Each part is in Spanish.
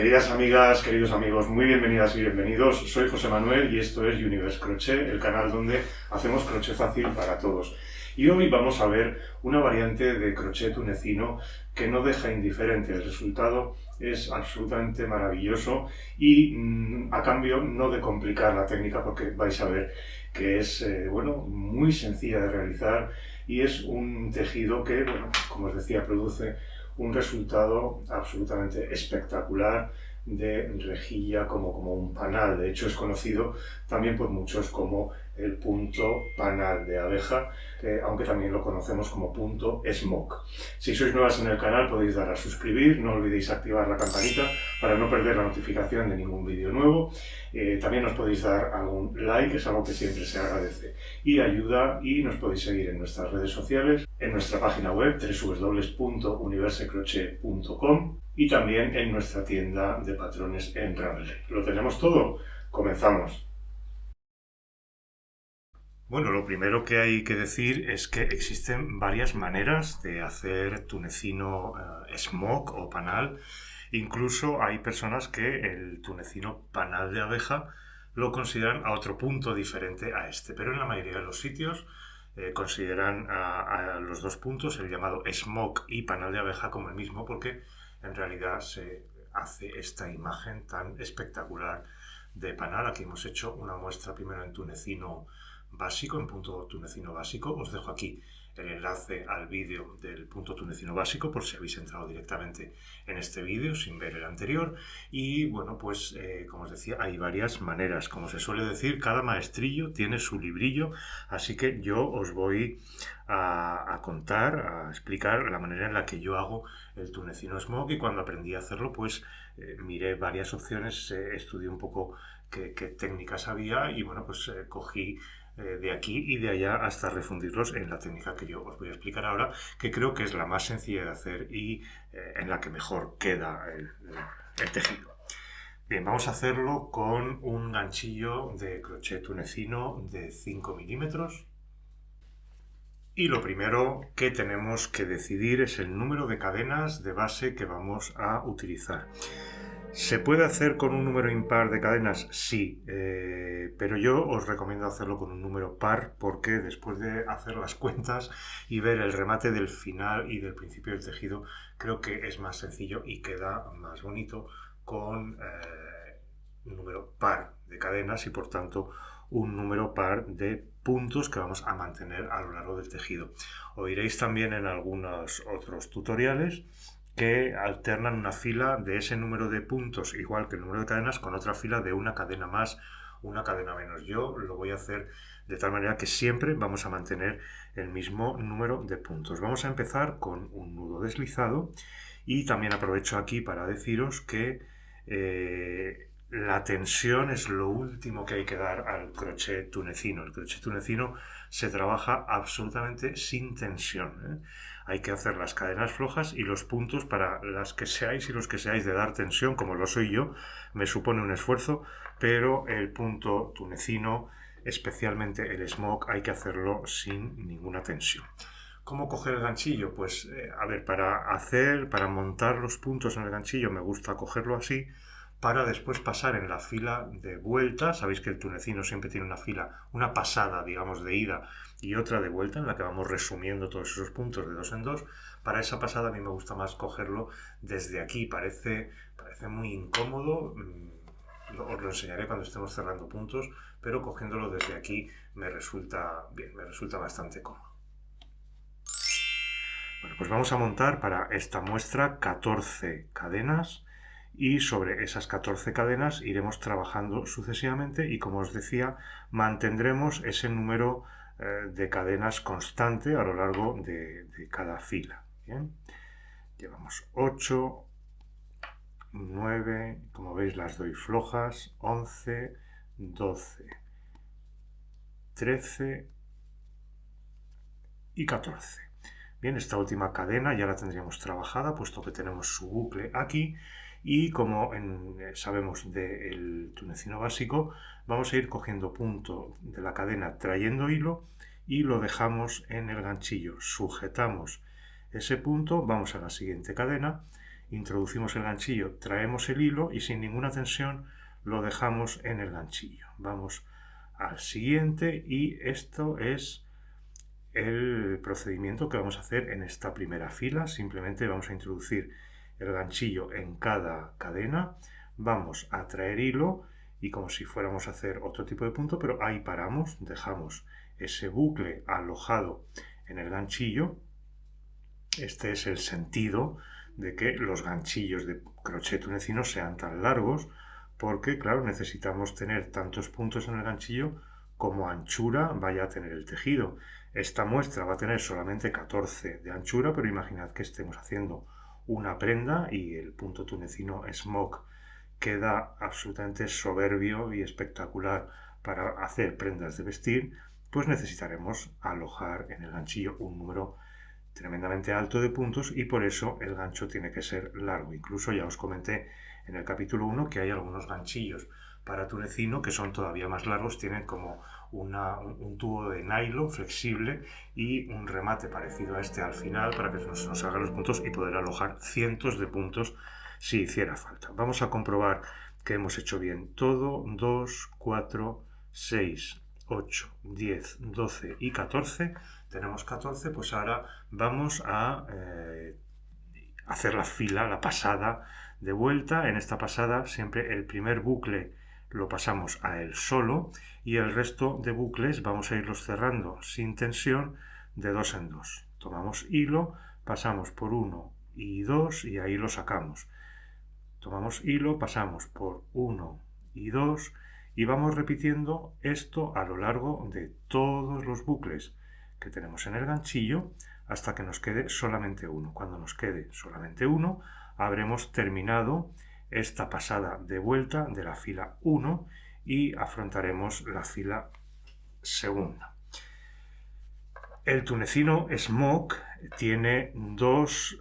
Queridas amigas, queridos amigos, muy bienvenidas y bienvenidos. Soy José Manuel y esto es Universe Crochet, el canal donde hacemos crochet fácil para todos. Y hoy vamos a ver una variante de crochet tunecino que no deja indiferente. El resultado es absolutamente maravilloso y a cambio no de complicar la técnica, porque vais a ver que es muy sencilla de realizar y es un tejido que, como os decía, produce un resultado absolutamente espectacular de rejilla como un panal. De hecho, es conocido también por muchos como el punto panal de abeja, aunque también lo conocemos como punto smock. Si sois nuevas en el canal podéis dar a suscribir, no olvidéis activar la campanita para no perder la notificación de ningún vídeo nuevo. También nos podéis dar algún like, es algo que siempre se agradece y ayuda, y nos podéis seguir en nuestras redes sociales, en nuestra página web www.universecrochet.com y también en nuestra tienda de patrones en Ravelry. ¿Lo tenemos todo? Comenzamos. Bueno, lo primero que hay que decir es que existen varias maneras de hacer tunecino smock o panal. Incluso hay personas que el tunecino panal de abeja lo consideran a otro punto diferente a este, pero en la mayoría de los sitios consideran a los dos puntos, el llamado smock y panal de abeja, como el mismo, porque en realidad se hace esta imagen tan espectacular de panal. Aquí hemos hecho una muestra primero en tunecino básico, en punto tunecino básico. Os dejo aquí el enlace al vídeo del punto tunecino básico por si habéis entrado directamente en este vídeo sin ver el anterior. Y bueno, pues como os decía, hay varias maneras. Como se suele decir, cada maestrillo tiene su librillo, así que yo os voy a contar, a explicar la manera en la que yo hago el tunecino smock. Y cuando aprendí a hacerlo, pues miré varias opciones, estudié un poco qué técnicas había y bueno, pues cogí de aquí y de allá hasta refundirlos en la técnica que yo os voy a explicar ahora, que creo que es la más sencilla de hacer y en la que mejor queda el tejido. Bien, vamos a hacerlo con un ganchillo de crochet tunecino de 5 milímetros. Y lo primero que tenemos que decidir es el número de cadenas de base que vamos a utilizar. ¿Se puede hacer con un número impar de cadenas? Sí, pero yo os recomiendo hacerlo con un número par, porque después de hacer las cuentas y ver el remate del final y del principio del tejido, creo que es más sencillo y queda más bonito con un número par de cadenas y por tanto un número par de puntos que vamos a mantener a lo largo del tejido. Oiréis también en algunos otros tutoriales que alternan una fila de ese número de puntos, igual que el número de cadenas, con otra fila de una cadena más, una cadena menos. Yo lo voy a hacer de tal manera que siempre vamos a mantener el mismo número de puntos. Vamos a empezar con un nudo deslizado y también aprovecho aquí para deciros que la tensión es lo último que hay que dar al crochet tunecino. El crochet tunecino se trabaja absolutamente sin tensión, Hay que hacer las cadenas flojas y los puntos, para las que seáis y los que seáis de dar tensión, como lo soy yo, me supone un esfuerzo, pero el punto tunecino, especialmente el smock, hay que hacerlo sin ninguna tensión. ¿Cómo coger el ganchillo? Pues, para montar los puntos en el ganchillo me gusta cogerlo así, para después pasar en la fila de vuelta. Sabéis que el tunecino siempre tiene una fila, una pasada, digamos, de ida y otra de vuelta, en la que vamos resumiendo todos esos puntos de dos en dos. Para esa pasada a mí me gusta más cogerlo desde aquí. Parece muy incómodo, os lo enseñaré cuando estemos cerrando puntos, pero cogiéndolo desde aquí me resulta bien, me resulta bastante cómodo. Bueno, pues vamos a montar para esta muestra 14 cadenas. Y sobre esas 14 cadenas iremos trabajando sucesivamente y, como os decía, mantendremos ese número de cadenas constante a lo largo de cada fila. Bien, llevamos 8, 9, como veis las doy flojas, 11, 12, 13 y 14. Bien, esta última cadena ya la tendríamos trabajada, puesto que tenemos su bucle aquí. Y como sabemos del tunecino básico, vamos a ir cogiendo punto de la cadena, trayendo hilo y lo dejamos en el ganchillo. Sujetamos ese punto, vamos a la siguiente cadena, introducimos el ganchillo, traemos el hilo y sin ninguna tensión lo dejamos en el ganchillo. Vamos al siguiente y esto es el procedimiento que vamos a hacer en esta primera fila. Simplemente vamos a introducir el ganchillo en cada cadena, vamos a traer hilo y como si fuéramos a hacer otro tipo de punto, pero ahí paramos, dejamos ese bucle alojado en el ganchillo. Este es el sentido de que los ganchillos de crochet tunecino sean tan largos, porque claro, necesitamos tener tantos puntos en el ganchillo como anchura vaya a tener el tejido. Esta muestra va a tener solamente 14 de anchura, pero imaginad que estemos haciendo una prenda y el punto tunecino smock queda absolutamente soberbio y espectacular para hacer prendas de vestir, pues necesitaremos alojar en el ganchillo un número tremendamente alto de puntos y por eso el gancho tiene que ser largo. Incluso ya os comenté en el capítulo 1 que hay algunos ganchillos para tunecino que son todavía más largos, tienen como un tubo de nylon flexible y un remate parecido a este al final para que nos salgan los puntos y poder alojar cientos de puntos si hiciera falta. Vamos a comprobar que hemos hecho bien todo. 2, 4, 6, 8, 10, 12 y 14. Tenemos 14, pues ahora vamos a hacer la fila, la pasada de vuelta. En esta pasada siempre el primer bucle lo pasamos a él solo y el resto de bucles vamos a irlos cerrando sin tensión de 2 en 2. Tomamos hilo, pasamos por 1 y 2 y ahí lo sacamos. Tomamos hilo, pasamos por 1 y 2 y vamos repitiendo esto a lo largo de todos los bucles que tenemos en el ganchillo hasta que nos quede solamente uno. Cuando nos quede solamente uno, habremos terminado esta pasada de vuelta de la fila 1 y afrontaremos la fila segunda. El tunecino smock tiene dos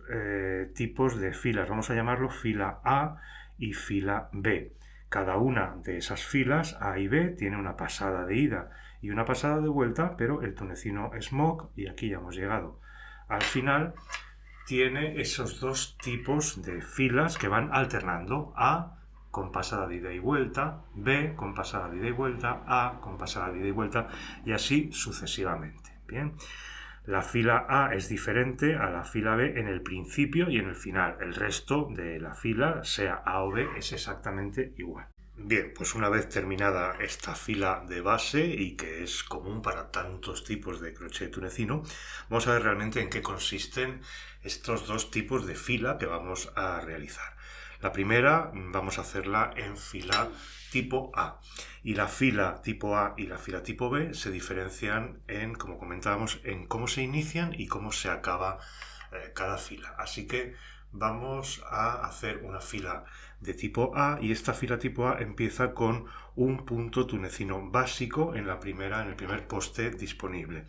tipos de filas, vamos a llamarlo fila A y fila B. Cada una de esas filas, A y B, tiene una pasada de ida y una pasada de vuelta, pero el tunecino smock, y aquí ya hemos llegado al final, tiene esos dos tipos de filas que van alternando. A con pasada de ida y vuelta, B con pasada de ida y vuelta, A con pasada de ida y vuelta, y así sucesivamente. Bien, la fila A es diferente a la fila B en el principio y en el final. El resto de la fila, sea A o B, es exactamente igual. Bien, pues una vez terminada esta fila de base y que es común para tantos tipos de crochet tunecino, vamos a ver realmente en qué consisten estos dos tipos de fila que vamos a realizar. La primera vamos a hacerla en fila tipo A y la fila tipo A y la fila tipo B se diferencian en, como comentábamos, en cómo se inician y cómo se acaba cada fila. Así que vamos a hacer una fila de tipo A y esta fila tipo A empieza con un punto tunecino básico en el primer poste disponible.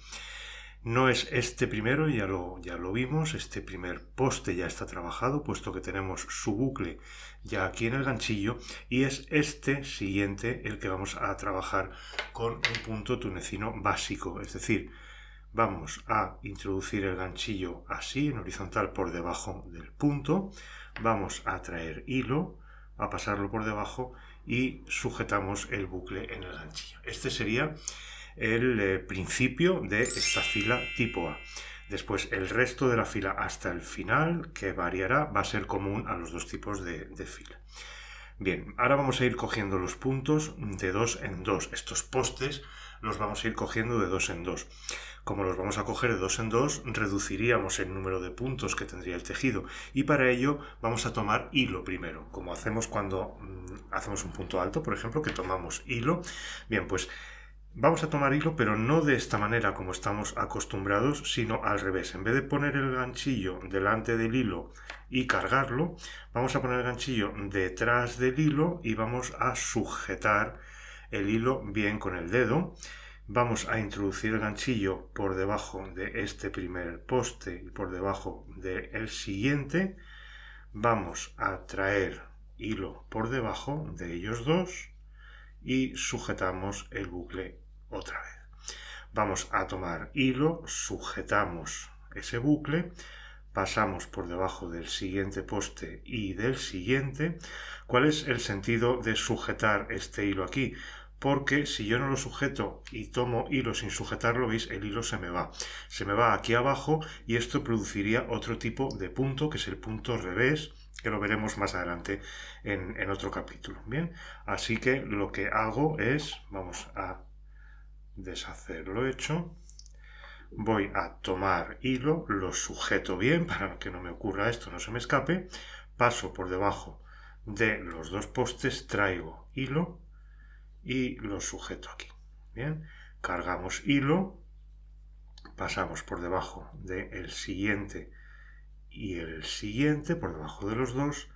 No es este primero, ya lo vimos, este primer poste ya está trabajado, puesto que tenemos su bucle ya aquí en el ganchillo, y es este siguiente el que vamos a trabajar con un punto tunecino básico, es decir, vamos a introducir el ganchillo así, en horizontal por debajo del punto, vamos a traer hilo, a pasarlo por debajo y sujetamos el bucle en el ganchillo. Este sería el principio de esta fila tipo A. Después el resto de la fila hasta el final, que variará, va a ser común a los dos tipos de fila. Bien, ahora vamos a ir cogiendo los puntos de 2 en 2. Estos postes los vamos a ir cogiendo de 2 en 2. Como los vamos a coger de 2 en 2, reduciríamos el número de puntos que tendría el tejido y para ello vamos a tomar hilo primero, como hacemos cuando hacemos un punto alto, por ejemplo, que tomamos hilo. Bien, pues vamos a tomar hilo, pero no de esta manera como estamos acostumbrados, sino al revés. En vez de poner el ganchillo delante del hilo y cargarlo, vamos a poner el ganchillo detrás del hilo y vamos a sujetar el hilo bien con el dedo. Vamos a introducir el ganchillo por debajo de este primer poste y por debajo del siguiente. Vamos a traer hilo por debajo de ellos dos y sujetamos el bucle otra vez. Vamos a tomar hilo, sujetamos ese bucle, pasamos por debajo del siguiente poste y del siguiente. ¿Cuál es el sentido de sujetar este hilo aquí? Porque si yo no lo sujeto y tomo hilo sin sujetarlo, ¿veis? El hilo se me va. Se me va aquí abajo y esto produciría otro tipo de punto, que es el punto revés, que lo veremos más adelante en otro capítulo. Bien, así que lo que hago es, vamos a deshacer lo hecho, voy a tomar hilo, lo sujeto bien para que no me ocurra esto, no se me escape, paso por debajo de los dos postes, traigo hilo y lo sujeto aquí. Bien, cargamos hilo, pasamos por debajo del siguiente y el siguiente, por debajo de los dos,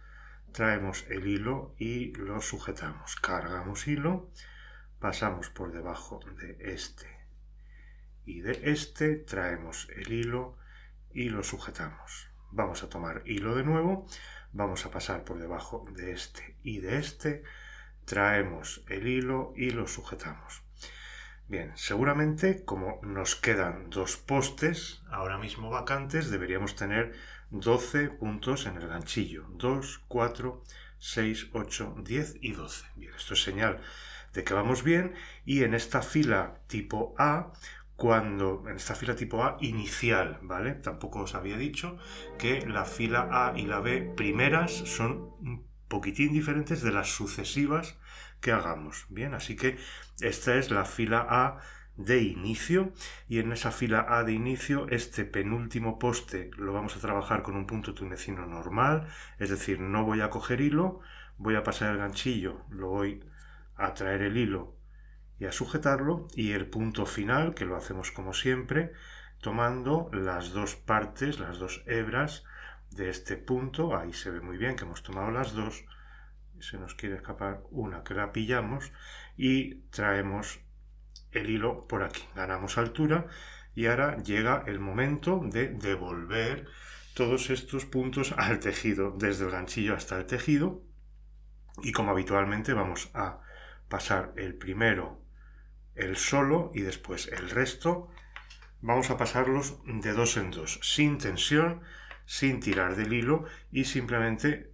traemos el hilo y lo sujetamos. Cargamos hilo, pasamos por debajo de este y de este, traemos el hilo y lo sujetamos. Vamos a tomar hilo de nuevo, vamos a pasar por debajo de este y de este, traemos el hilo y lo sujetamos. Bien, seguramente como nos quedan dos postes ahora mismo vacantes, deberíamos tener 12 puntos en el ganchillo. 2, 4, 6, 8, 10 y 12. Bien, esto es señal de que vamos bien, y en esta fila tipo A, en esta fila tipo A inicial, ¿vale? Tampoco os había dicho que la fila A y la B primeras son un poquitín diferentes de las sucesivas que hagamos. Bien, así que esta es la fila A de inicio, y en esa fila A de inicio este penúltimo poste lo vamos a trabajar con un punto tunecino normal, es decir, no voy a coger hilo, voy a pasar el ganchillo, lo voy a traer el hilo y a sujetarlo, y el punto final, que lo hacemos como siempre, tomando las dos partes, las dos hebras de este punto. Ahí se ve muy bien que hemos tomado las dos, se nos quiere escapar una que la pillamos y traemos el hilo por aquí, ganamos altura, y ahora llega el momento de devolver todos estos puntos al tejido, desde el ganchillo hasta el tejido, y como habitualmente vamos a pasar el primero el solo y después el resto. Vamos a pasarlos de dos en dos, sin tensión, sin tirar del hilo, y simplemente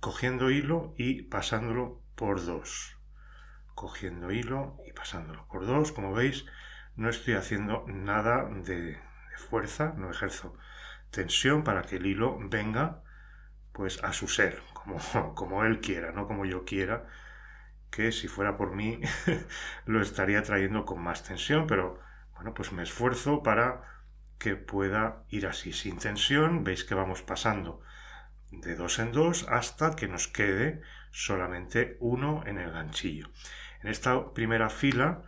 cogiendo hilo y pasándolo por dos. Cogiendo hilo y pasándolo por dos. Como veis, no estoy haciendo nada de fuerza, no ejerzo tensión para que el hilo venga pues a su ser, como él quiera, no como yo quiera, que si fuera por mí lo estaría trayendo con más tensión, pero bueno, pues me esfuerzo para que pueda ir así, sin tensión. Veis que vamos pasando de dos en dos hasta que nos quede solamente uno en el ganchillo. En esta primera fila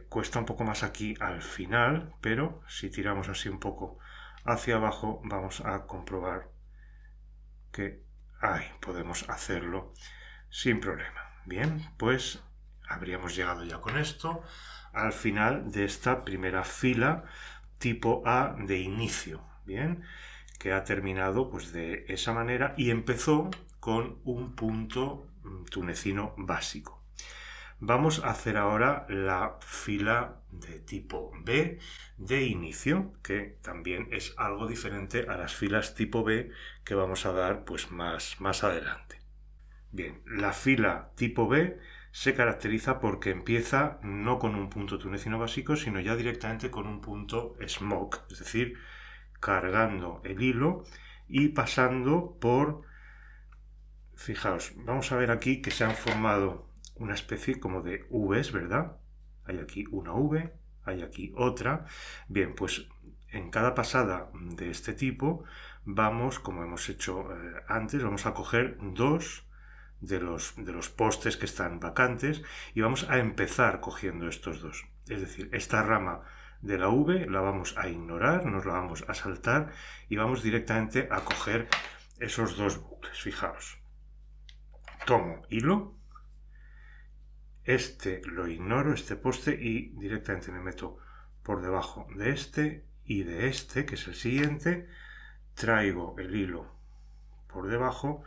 cuesta un poco más aquí al final, pero si tiramos así un poco hacia abajo vamos a comprobar que ahí podemos hacerlo sin problema. Bien, pues habríamos llegado ya con esto al final de esta primera fila tipo A de inicio. Bien, que ha terminado pues de esa manera y empezó con un punto tunecino básico. Vamos a hacer ahora la fila de tipo B de inicio, que también es algo diferente a las filas tipo B que vamos a dar pues más adelante. Bien, la fila tipo B se caracteriza porque empieza no con un punto tunecino básico, sino ya directamente con un punto smoke, es decir, cargando el hilo y pasando por... Fijaos, vamos a ver aquí que se han formado una especie como de V's, ¿verdad? Hay aquí una V, hay aquí otra. Bien, pues en cada pasada de este tipo vamos, como hemos hecho antes, vamos a coger dos de los postes que están vacantes y vamos a empezar cogiendo estos dos. Es decir, esta rama de la V la vamos a ignorar, nos la vamos a saltar y vamos directamente a coger esos dos bucles. Fijaos, tomo hilo, este lo ignoro, este poste, y directamente me meto por debajo de este y de este, que es el siguiente, traigo el hilo por debajo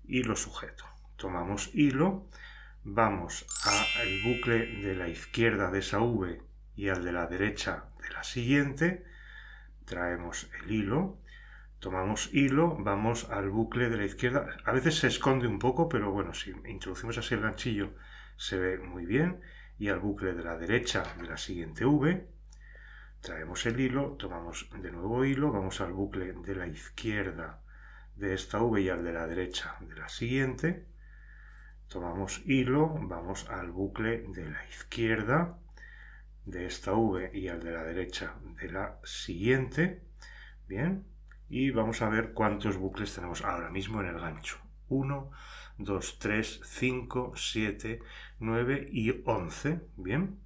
y lo sujeto. Tomamos hilo, vamos al bucle de la izquierda de esa V y al de la derecha de la siguiente, traemos el hilo, tomamos hilo, vamos al bucle de la izquierda. A veces se esconde un poco, pero bueno, si introducimos así el ganchillo se ve muy bien. Y al bucle de la derecha de la siguiente V, traemos el hilo, tomamos de nuevo hilo, vamos al bucle de la izquierda de esta V y al de la derecha de la siguiente. Tomamos hilo, vamos al bucle de la izquierda de esta V y al de la derecha de la siguiente. Bien, y vamos a ver cuántos bucles tenemos ahora mismo en el gancho. 1, 2, 3, 5, 7, 9 y 11. Bien.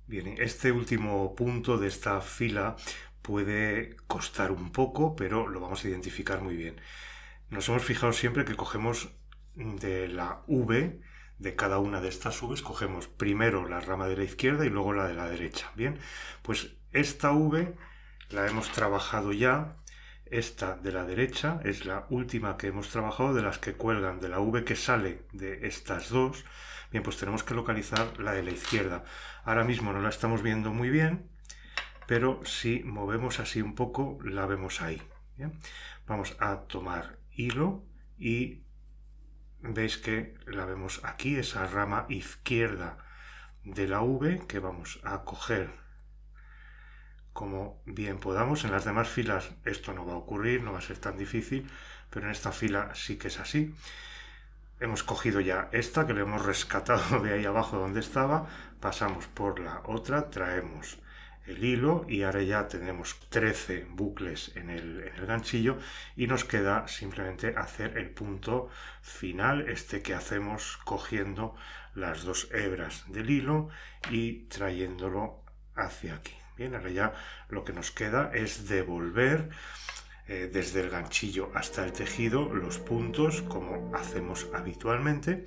Bien, este último punto de esta fila puede costar un poco, pero lo vamos a identificar muy bien. Nos hemos fijado siempre que cogemos de la V de cada una de estas Vs, cogemos primero la rama de la izquierda y luego la de la derecha. Bien, pues esta V la hemos trabajado ya. Esta de la derecha es la última que hemos trabajado de las que cuelgan de la V que sale de estas dos. Bien, pues tenemos que localizar la de la izquierda. Ahora mismo no la estamos viendo muy bien, pero si movemos así un poco la vemos ahí. Bien, vamos a tomar hilo y veis que la vemos aquí, esa rama izquierda de la V que vamos a coger como bien podamos. En las demás filas esto no va a ocurrir, no va a ser tan difícil, pero en esta fila sí que es así. Hemos cogido ya esta que le hemos rescatado de ahí abajo donde estaba, pasamos por la otra, traemos el hilo y ahora ya tenemos 13 bucles en el ganchillo y nos queda simplemente hacer el punto final, este que hacemos cogiendo las dos hebras del hilo y trayéndolo hacia aquí. Bien, ahora ya lo que nos queda es devolver desde el ganchillo hasta el tejido los puntos como hacemos habitualmente,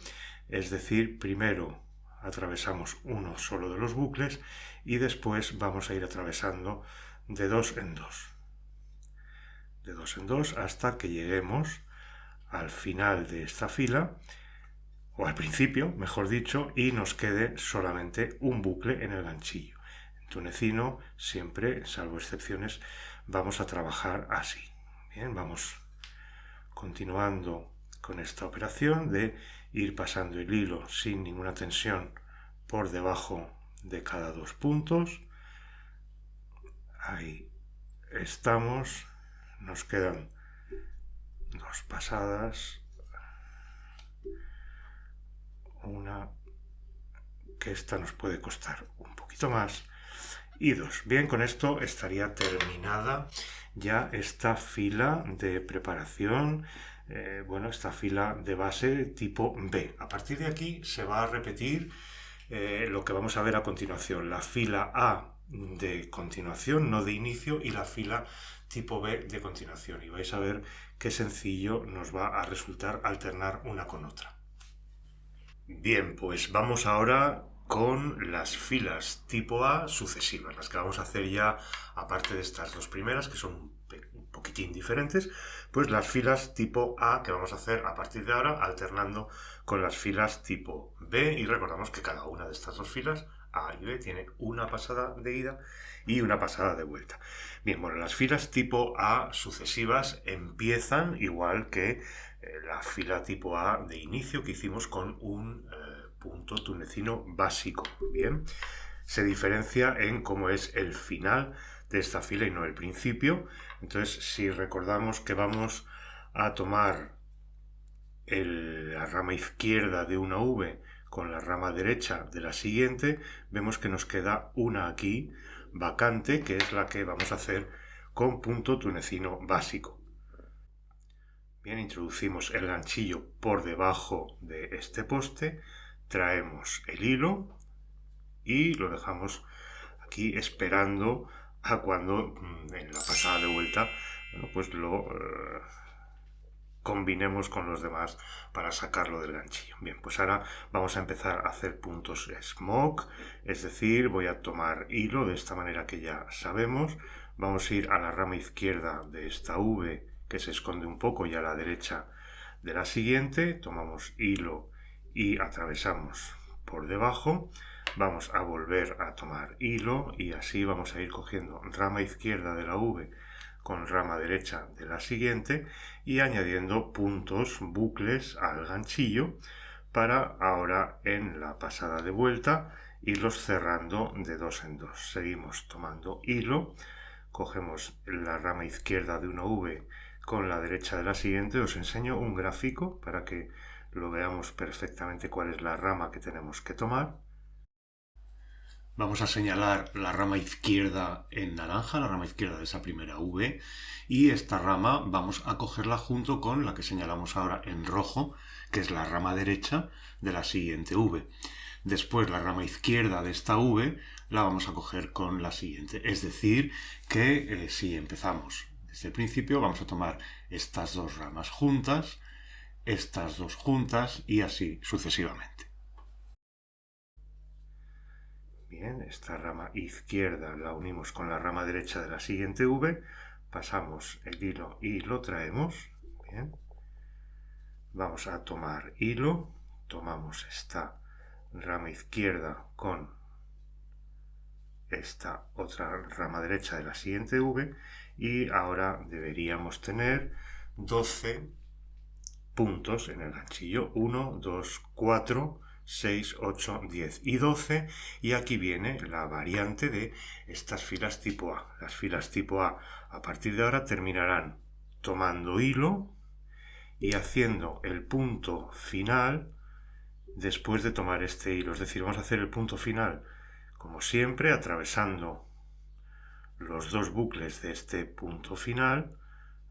es decir, primero atravesamos uno solo de los bucles y después vamos a ir atravesando de dos en dos, de dos en dos hasta que lleguemos al final de esta fila, o al principio, mejor dicho, y nos quede solamente un bucle en el ganchillo. En tunecino, siempre, salvo excepciones, vamos a trabajar así. Bien, vamos continuando con esta operación de ir pasando el hilo sin ninguna tensión por debajo de cada dos puntos. Ahí estamos, nos quedan dos pasadas, una que esta nos puede costar un poquito más y dos. Bien, con esto estaría terminada ya esta fila de preparación, esta fila de base tipo B. A partir de aquí se va a repetir lo que vamos a ver a continuación, la fila A de continuación, no de inicio, y la fila tipo B de continuación. Y vais a ver qué sencillo nos va a resultar alternar una con otra. Bien, pues vamos ahora con las filas tipo A sucesivas, las que vamos a hacer ya, aparte de estas dos primeras, que son un poquitín diferentes, pues las filas tipo A que vamos a hacer a partir de ahora, alternando con las filas tipo B, y recordamos que cada una de estas dos filas, A y B, tiene una pasada de ida y una pasada de vuelta. Bien, bueno, las filas tipo A sucesivas empiezan igual que la fila tipo A de inicio que hicimos con un punto tunecino básico. Bien, se diferencia en cómo es el final de esta fila y no el principio. Entonces, si recordamos que vamos a tomar la rama izquierda de una V con la rama derecha de la siguiente, vemos que nos queda una aquí vacante, que es la que vamos a hacer con punto tunecino básico. Bien, introducimos el ganchillo por debajo de este poste, traemos el hilo y lo dejamos aquí esperando a cuando en la pasada de vuelta pues lo combinemos con los demás para sacarlo del ganchillo. Bien, pues ahora vamos a empezar a hacer puntos smoke, es decir, voy a tomar hilo de esta manera que ya sabemos, vamos a ir a la rama izquierda de esta V que se esconde un poco y a la derecha de la siguiente, tomamos hilo y atravesamos por debajo, vamos a volver a tomar hilo y así vamos a ir cogiendo rama izquierda de la V con rama derecha de la siguiente y añadiendo puntos, bucles al ganchillo para ahora en la pasada de vuelta irlos cerrando de dos en dos. Seguimos tomando hilo, cogemos la rama izquierda de una V con la derecha de la siguiente. Os enseño un gráfico para que lo veamos perfectamente cuál es la rama que tenemos que tomar. Vamos a señalar la rama izquierda en naranja, la rama izquierda de esa primera V, y esta rama vamos a cogerla junto con la que señalamos ahora en rojo, que es la rama derecha de la siguiente V. Después la rama izquierda de esta V la vamos a coger con la siguiente. Es decir, que si empezamos desde el principio vamos a tomar estas dos ramas juntas, estas dos juntas y así sucesivamente. Bien, esta rama izquierda la unimos con la rama derecha de la siguiente V, pasamos el hilo y lo traemos. Bien. Vamos a tomar hilo, tomamos esta rama izquierda con esta otra rama derecha de la siguiente V y ahora deberíamos tener 12 puntos en el ganchillo. 1, 2, 4, 6, 8, 10 y 12, y aquí viene la variante de estas filas tipo A. Las filas tipo A partir de ahora terminarán tomando hilo y haciendo el punto final después de tomar este hilo. Es decir, vamos a hacer el punto final como siempre atravesando los dos bucles de este punto final.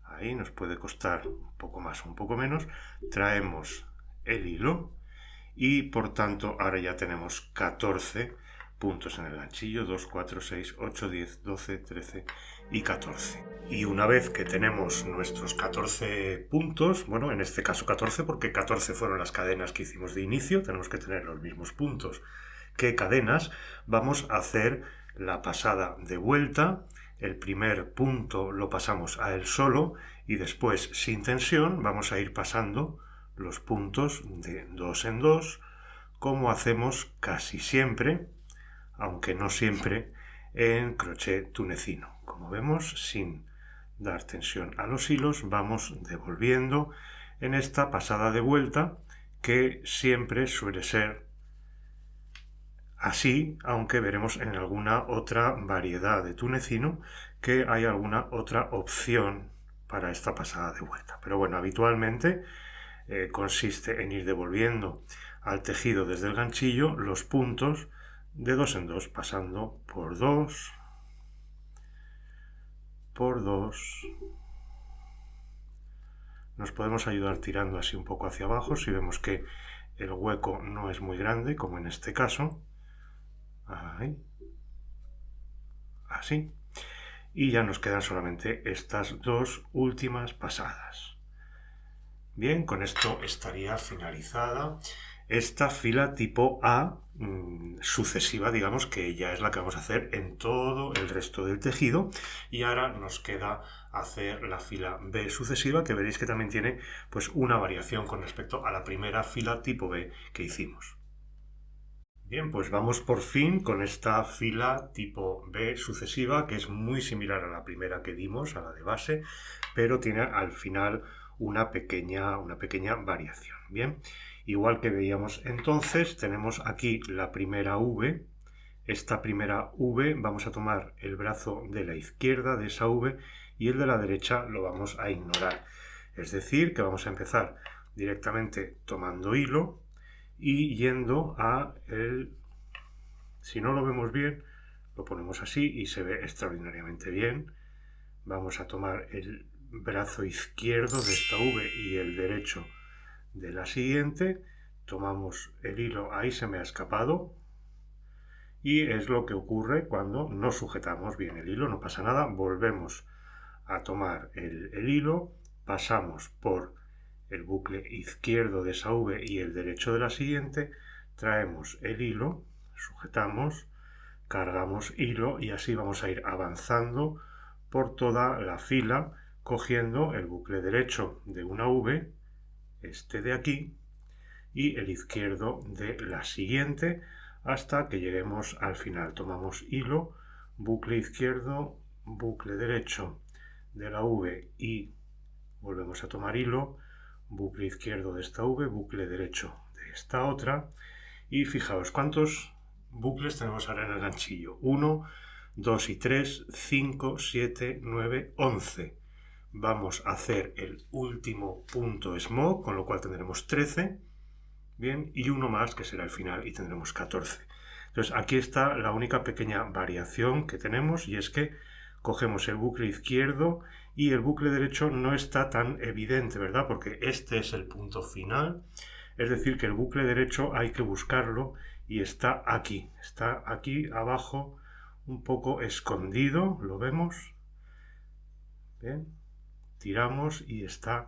Ahí nos puede costar un poco más o un poco menos. Traemos el hilo y por tanto ahora ya tenemos 14 puntos en el ganchillo. 2, 4, 6, 8, 10, 12, 13 y 14. Y una vez que tenemos nuestros 14 puntos, bueno, en este caso 14 porque 14 fueron las cadenas que hicimos de inicio, tenemos que tener los mismos puntos que cadenas, vamos a hacer la pasada de vuelta. El primer punto lo pasamos a él solo y después sin tensión vamos a ir pasando los puntos de dos en dos, como hacemos casi siempre, aunque no siempre, en crochet tunecino. Como vemos, sin dar tensión a los hilos, vamos devolviendo en esta pasada de vuelta, que siempre suele ser así, aunque veremos en alguna otra variedad de tunecino que hay alguna otra opción para esta pasada de vuelta. Pero bueno, habitualmente consiste en ir devolviendo al tejido desde el ganchillo los puntos de dos en dos, pasando por dos, por dos. Nos podemos ayudar tirando así un poco hacia abajo si vemos que el hueco no es muy grande, como en este caso. Ahí. Así. Y ya nos quedan solamente estas dos últimas pasadas. Bien, con esto estaría finalizada esta fila tipo A sucesiva, digamos, que ya es la que vamos a hacer en todo el resto del tejido. Y ahora nos queda hacer la fila B sucesiva, que veréis que también tiene pues una variación con respecto a la primera fila tipo B que hicimos. Bien, pues vamos por fin con esta fila tipo B sucesiva, que es muy similar a la primera que dimos, a la de base, pero tiene al final una pequeña variación. Bien, igual que veíamos entonces, tenemos aquí la primera V. Esta primera V vamos a tomar el brazo de la izquierda de esa V y el de la derecha lo vamos a ignorar. Es decir, que vamos a empezar directamente tomando hilo y yendo a el... Si no lo vemos bien, lo ponemos así y se ve extraordinariamente bien. Vamos a tomar el brazo izquierdo de esta V y el derecho de la siguiente. Tomamos el hilo, ahí se me ha escapado. Y es lo que ocurre cuando no sujetamos bien el hilo, no pasa nada. Volvemos a tomar el hilo, pasamos por el bucle izquierdo de esa V y el derecho de la siguiente, traemos el hilo, sujetamos, cargamos hilo y así vamos a ir avanzando por toda la fila cogiendo el bucle derecho de una V, este de aquí, y el izquierdo de la siguiente hasta que lleguemos al final. Tomamos hilo, bucle izquierdo, bucle derecho de la V y volvemos a tomar hilo, bucle izquierdo de esta V, bucle derecho de esta otra, y fijaos cuántos bucles tenemos ahora en el ganchillo: 1, 2 y 3, 5, 7, 9, 11. Vamos a hacer el último punto smoke, con lo cual tendremos 13, bien, y uno más que será el final y tendremos 14. Entonces aquí está la única pequeña variación que tenemos, y es que cogemos el bucle izquierdo y el bucle derecho no está tan evidente, ¿verdad? Porque este es el punto final, es decir, que el bucle derecho hay que buscarlo y está aquí abajo, un poco escondido, ¿lo vemos? Bien, tiramos y está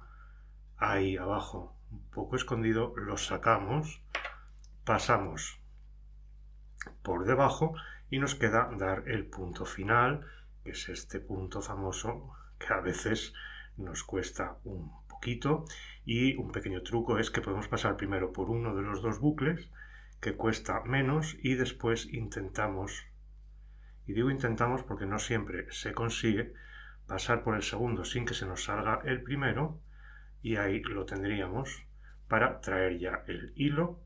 ahí abajo, un poco escondido, lo sacamos, pasamos por debajo y nos queda dar el punto final, que es este punto famoso que a veces nos cuesta un poquito, y un pequeño truco es que podemos pasar primero por uno de los dos bucles que cuesta menos y después intentamos, y digo intentamos porque no siempre se consigue, pasar por el segundo sin que se nos salga el primero, y ahí lo tendríamos para traer ya el hilo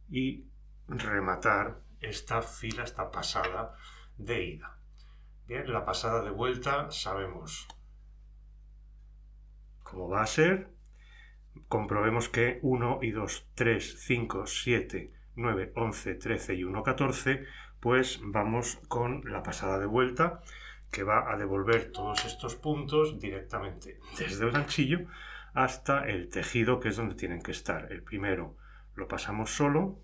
y rematar esta fila, esta pasada de ida. Bien, la pasada de vuelta sabemos cómo va a ser. Comprobemos que 1 y 2, 3, 5, 7, 9, 11, 13 y 1, 14, pues vamos con la pasada de vuelta, que va a devolver todos estos puntos directamente desde el ganchillo hasta el tejido, que es donde tienen que estar. El primero lo pasamos solo,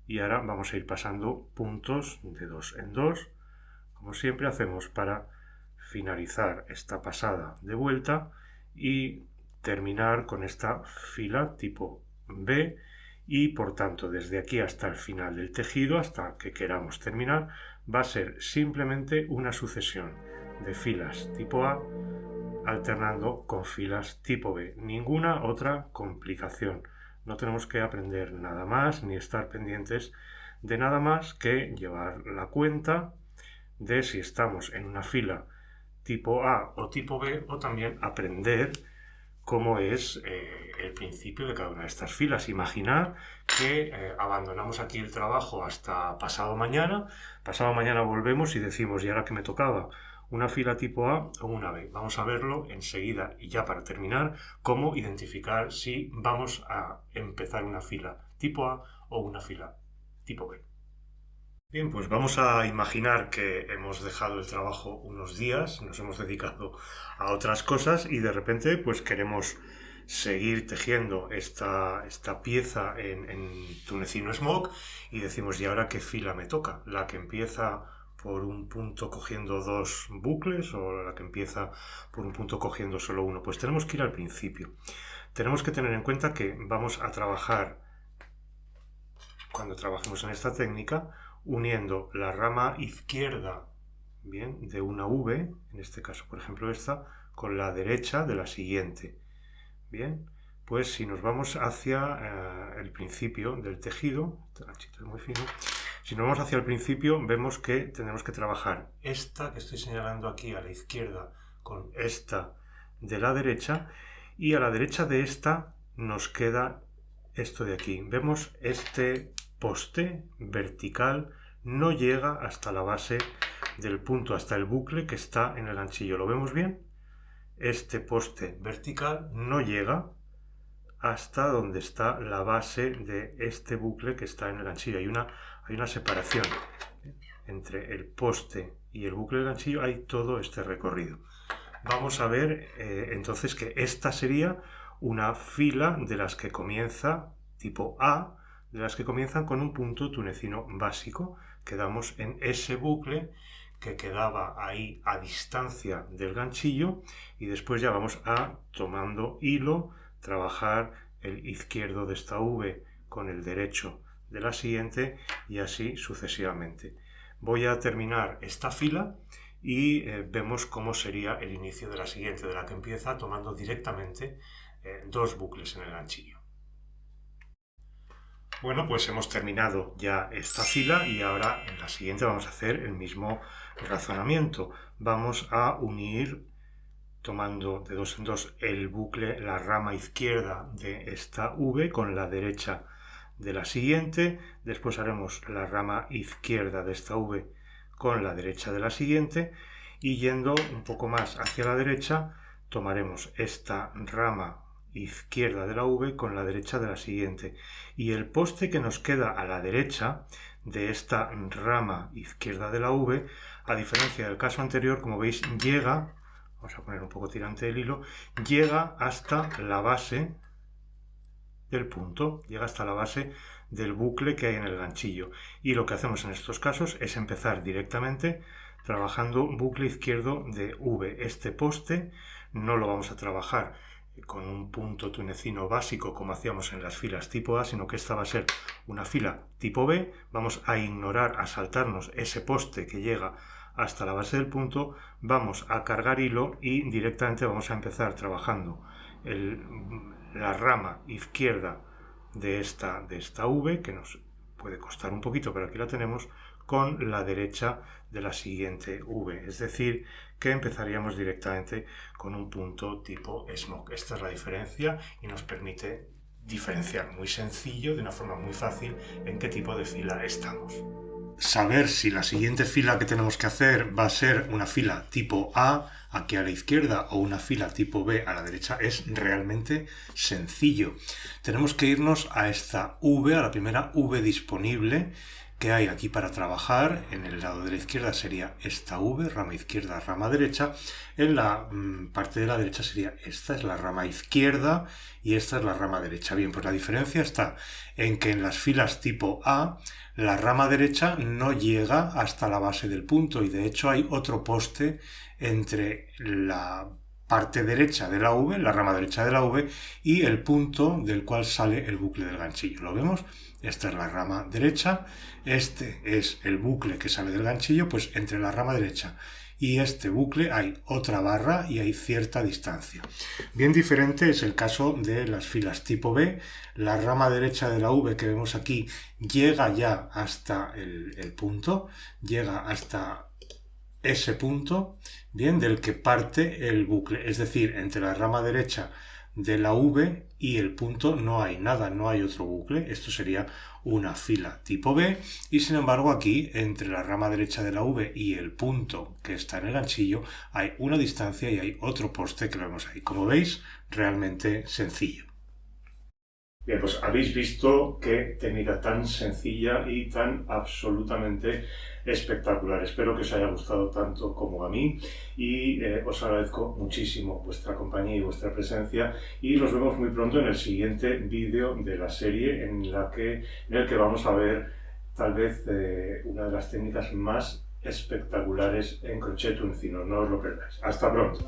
y ahora vamos a ir pasando puntos de 2 en 2, como siempre hacemos para finalizar esta pasada de vuelta y terminar con esta fila tipo B, y por tanto desde aquí hasta el final del tejido, hasta que queramos terminar, va a ser simplemente una sucesión de filas tipo A alternando con filas tipo B. Ninguna otra complicación. No tenemos que aprender nada más ni estar pendientes de nada más que llevar la cuenta de si estamos en una fila tipo A o tipo B, o también aprender cómo es el principio de cada una de estas filas. Imaginad que abandonamos aquí el trabajo hasta pasado mañana volvemos y decimos: ¿y ahora qué me tocaba? ¿Una fila tipo A o una B? Vamos a verlo enseguida, y ya para terminar, cómo identificar si vamos a empezar una fila tipo A o una fila tipo B. Bien, pues vamos a imaginar que hemos dejado el trabajo unos días, nos hemos dedicado a otras cosas y de repente pues queremos seguir tejiendo esta pieza en tunecino smock, y decimos: ¿y ahora qué fila me toca? ¿La que empieza por un punto cogiendo dos bucles o la que empieza por un punto cogiendo solo uno? Pues tenemos que ir al principio. Tenemos que tener en cuenta que vamos a trabajar, cuando trabajemos en esta técnica, uniendo la rama izquierda, bien, de una V, en este caso por ejemplo esta, con la derecha de la siguiente. Bien, pues si nos vamos hacia el principio del tejido, este ganchito es muy fino, si nos vamos hacia el principio vemos que tenemos que trabajar esta que estoy señalando aquí a la izquierda con esta de la derecha, y a la derecha de esta nos queda esto de aquí. Vemos este poste vertical, no llega hasta la base del punto, hasta el bucle que está en el ganchillo. ¿Lo vemos bien? Este poste vertical no llega hasta donde está la base de este bucle que está en el ganchillo. Hay una separación entre el poste y el bucle del ganchillo, hay todo este recorrido. Vamos a ver entonces que esta sería una fila de las que comienza tipo A, de las que comienzan con un punto tunecino básico. Quedamos en ese bucle que quedaba ahí a distancia del ganchillo, y después ya vamos a, tomando hilo, trabajar el izquierdo de esta V con el derecho de la siguiente, y así sucesivamente. Voy a terminar esta fila y vemos cómo sería el inicio de la siguiente, de la que empieza tomando directamente dos bucles en el ganchillo. Bueno, pues hemos terminado ya esta fila y ahora en la siguiente vamos a hacer el mismo razonamiento. Vamos a unir, tomando de dos en dos, el bucle, la rama izquierda de esta V con la derecha de la siguiente. Después haremos la rama izquierda de esta V con la derecha de la siguiente. Y yendo un poco más hacia la derecha, tomaremos esta rama izquierda de la V con la derecha de la siguiente, y el poste que nos queda a la derecha de esta rama izquierda de la V, a diferencia del caso anterior, como veis, llega, vamos a poner un poco tirante el hilo, llega hasta la base del punto, llega hasta la base del bucle que hay en el ganchillo, y lo que hacemos en estos casos es empezar directamente trabajando bucle izquierdo de V. Este poste no lo vamos a trabajar con un punto tunecino básico como hacíamos en las filas tipo A, sino que esta va a ser una fila tipo B. Vamos a ignorar, a saltarnos ese poste que llega hasta la base del punto, vamos a cargar hilo y directamente vamos a empezar trabajando la rama izquierda de esta V, que nos puede costar un poquito, pero aquí la tenemos, con la derecha de la siguiente V, es decir, que empezaríamos directamente con un punto tipo smoke. Esta es la diferencia y nos permite diferenciar muy sencillo, de una forma muy fácil, en qué tipo de fila estamos. Saber si la siguiente fila que tenemos que hacer va a ser una fila tipo A, aquí a la izquierda, o una fila tipo B a la derecha, es realmente sencillo. Tenemos que irnos a esta V, a la primera V disponible que hay aquí para trabajar. En el lado de la izquierda sería esta V, rama izquierda, rama derecha. En la parte de la derecha sería esta, es la rama izquierda y esta es la rama derecha. Bien, pues la diferencia está en que en las filas tipo A la rama derecha no llega hasta la base del punto y de hecho hay otro poste entre la parte derecha de la V, la rama derecha de la V, y el punto del cual sale el bucle del ganchillo. ¿Lo vemos? Esta es la rama derecha, este es el bucle que sale del ganchillo, pues entre la rama derecha y este bucle hay otra barra y hay cierta distancia. Bien diferente es el caso de las filas tipo B. La rama derecha de la V que vemos aquí llega ya hasta el punto, llega hasta ese punto, bien, del que parte el bucle, es decir, entre la rama derecha de la V y el punto no hay nada, no hay otro bucle. Esto sería una fila tipo B, y sin embargo aquí entre la rama derecha de la V y el punto que está en el ganchillo hay una distancia y hay otro poste que lo vemos ahí. Como veis, realmente sencillo. Bien, pues habéis visto qué técnica tan sencilla y tan absolutamente espectacular. Espero que os haya gustado tanto como a mí y os agradezco muchísimo vuestra compañía y vuestra presencia, y nos vemos muy pronto en el siguiente vídeo de la serie en el que vamos a ver tal vez una de las técnicas más espectaculares en crochet tunecino. No os lo perdáis. Hasta pronto.